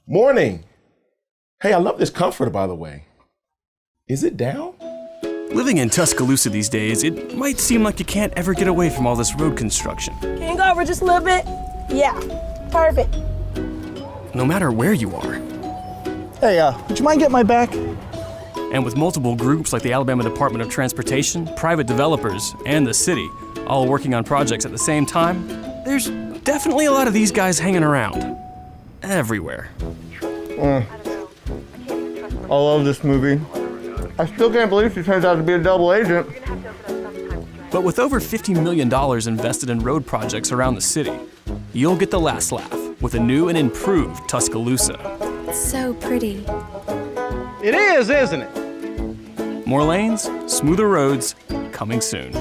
Morning. Hey, I love this comforter, by the way. Is it down? Living in Tuscaloosa these days, it might seem like you can't ever get away from all this road construction. Can you go over just a little bit? Yeah, perfect. No matter where you are. Hey, would you mind getting my back? And with multiple groups like the Alabama Department of Transportation, private developers, and the city, all working on projects at the same time, there's definitely a lot of these guys hanging around. Everywhere. I love this movie. I still can't believe she turns out to be a double agent. But with over $50 million invested in road projects around the city, you'll get the last laugh with a new and improved Tuscaloosa. It's so pretty. It is, isn't it? More lanes, smoother roads, coming soon.